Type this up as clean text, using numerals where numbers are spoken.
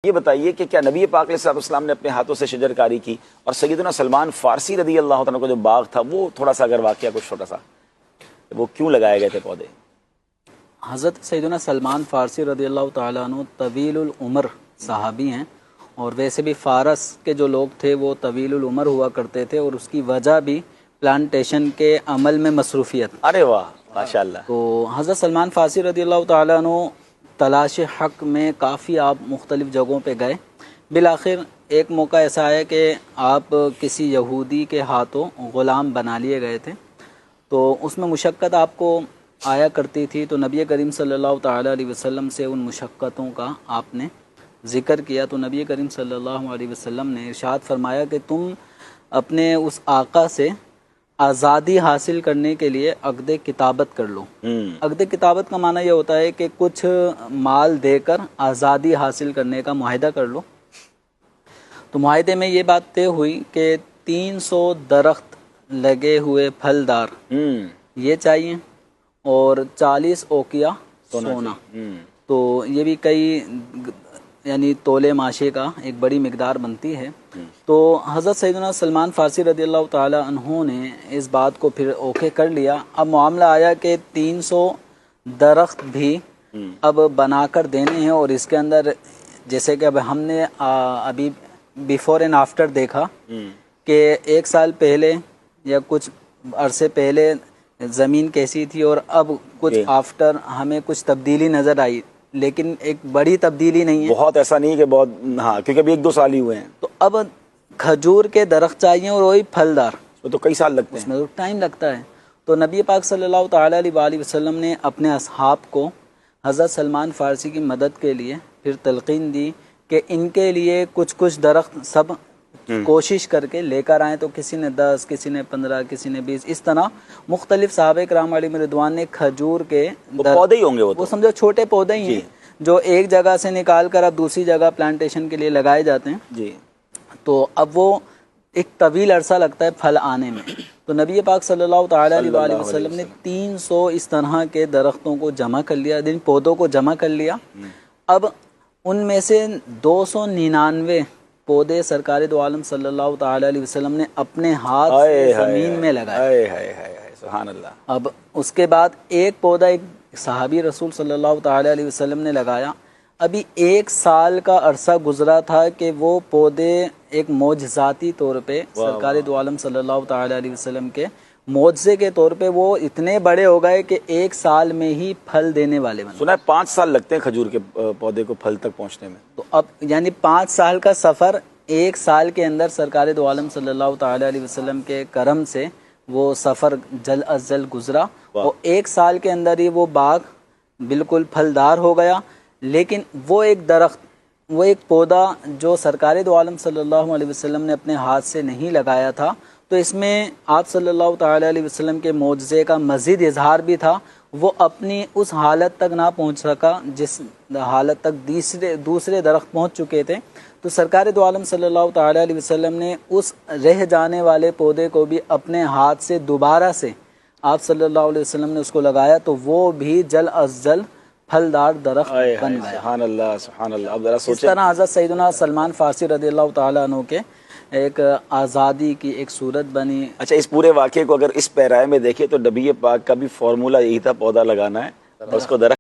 ये बताइए कि क्या नबी पाक अलैहिस्सलाम ने अपने हाथों से शजरकारी की और सैयदना सलमान फारसी रदी अल्लाह तआला को जो बाग था वो थोड़ा सा अगर वाकया कुछ छोटा सा, वो क्यों लगाए गए थे पौधे? हज़रत सैयदना सलमान फारसी रदी अल्लाह तआला अन्हु तवीलुल उम्र सहाबी हैं और वैसे भी फ़ारस के जो लोग थे वो तवीलुल उम्र हुआ करते थे और उसकी वजह भी प्लांटेशन के अमल में मसरूफियत। अरे वाह माशाअल्लाह। तो हज़रत सलमान फारसी रदी अल्लाह तआला अन्हु तलाश हक़ में काफ़ी आप मुख्तलिफ़ जगहों पे गए। बिलाखिर एक मौका ऐसा आया कि आप किसी यहूदी के हाथों ग़ुलाम बना लिए गए थे, तो उसमें मुशक्क़त आपको आया करती थी। तो नबी करीम सल्लल्लाहु ताला अलैहि वसल्लम से उन मुशक्क़तों का आपने ज़िक्र किया, तो नबी करीम सल्लल्लाहु अलैहि वसल्लम ने इरशाद फरमाया कि तुम अपने उस आका से आज़ादी हासिल करने के लिए अक़्द किताबत कर लो। अक़्द किताबत का माना यह होता है कि कुछ माल देकर आज़ादी हासिल करने का मुआहिदा कर लो। तो मुआहिदे में ये बात तय हुई कि 300 दरख्त लगे हुए फलदार ये चाहिए और 40 ओकिया सोना। तो ये भी कई यानी तोले माशे का एक बड़ी मिकदार बनती है। तो हज़रत सैयदना सलमान फारसी रदी अल्लाह ताला अन्हु ने इस बात को फिर ओके कर लिया। अब मामला आया कि 300 दरख्त भी अब बनाकर देने हैं और इसके अंदर जैसे कि अब हमने अभी बिफोर एंड आफ्टर देखा कि 1 साल पहले या कुछ अरसे पहले ज़मीन कैसी थी और अब कुछ आफ्टर हमें कुछ तब्दीली नज़र आई, लेकिन एक बड़ी तब्दीली नहीं है। बहुत ऐसा नहीं कि बहुत, हाँ, क्योंकि अभी 1-2 साल ही हुए हैं। तो अब खजूर के दरख्त चाहिए और वही फलदार, तो कई साल लगते हैं, उसमें तो टाइम लगता है। तो नबी पाक सल्लल्लाहु ताला अलैहि वसल्लम ने अपने असहाब को हज़रत सलमान फारसी की मदद के लिए फिर तलकीन दी कि इनके लिए कुछ कुछ दरख्त सब कोशिश करके लेकर आए। तो किसी ने 10, किसी ने 15, किसी ने 20, इस तरह मुख्तलिफ सहाबे किराम अलैहिम रिदवान ने खजूर के पौधे ही होंगे, वो समझो छोटे पौधे ही हैं जो एक जगह से निकाल कर अब दूसरी जगह प्लांटेशन के लिए लगाए जाते हैं जी। तो अब वो एक तवील अरसा लगता है फल आने में। तो नबी पाक सल्लल्लाहु ताला अलैहि वसल्लम ने 300 इस तरह के दरख्तों को जमा कर लिया, इन पौधों को जमा कर लिया। अब उनमें से 299 पौधे सरकार दो आलम सल्लल्लाहु ताला अलैहि वसल्लम ने अपने हाथ से ज़मीन में लगाए। सुभान अल्लाह। अब उसके बाद एक पौधा एक सहाबी रसूल सल्लल्लाहु ताला अलैहि वसल्लम ने लगाया। अभी 1 साल का अरसा गुजरा था कि वो पौधे एक मौजज़ाती तौर पे सरकार दो आलम सल्लल्लाहु ताला अलैहि वसल्लम के मौजज़े के तौर पे वो इतने बड़े हो गए कि 1 साल में ही फल देने वाले बने। सुना है 5 साल लगते हैं खजूर के पौधे को फल तक पहुंचने में। तो अब यानी 5 साल का सफ़र 1 साल के अंदर सरकार दो आलम सल्लल्लाहु ताला अलैहि वसल्लम के करम से वो सफ़र जल्द अज जल्द गुजरा और 1 साल के अंदर ही वो बाग बिल्कुल फलदार हो गया। लेकिन वो एक दरख्त, वो एक पौधा जो सरकार दो आलम सल्लल्लाहु अलैहि वसल्लम ने अपने हाथ से नहीं लगाया था, तो इसमें आप सल्लल्लाहु ताला अलैहि वसल्लम के मौजज़े का मज़ीद इजहार भी था। वो अपनी उस हालत तक ना पहुंच सका जिस हालत तक दूसरे दरख्त पहुंच चुके थे। तो सरकार दो आलम सल्लल्लाहु ताला अलैहि वसल्लम ने उस रह जाने वाले पौधे को भी अपने हाथ से दोबारा से आप सल्लल्लाहु अलैहि वसल्लम ने उसको लगाया, तो वो भी जल्द अज जल्द फलदार दरख्त बन गया। सुभान अल्लाह, सुभान अल्लाह। अब जरा सोचें, इस तरह हज़रत सैयदना सलमान फारसी रज़ियल्लाहु ताला अन्हु के एक आज़ादी की एक सूरत बनी। अच्छा, इस पूरे वाक़े को अगर इस पैराए में देखें तो नबी पाक का भी फॉर्मूला यही था, पौधा लगाना है और उसको दरख्त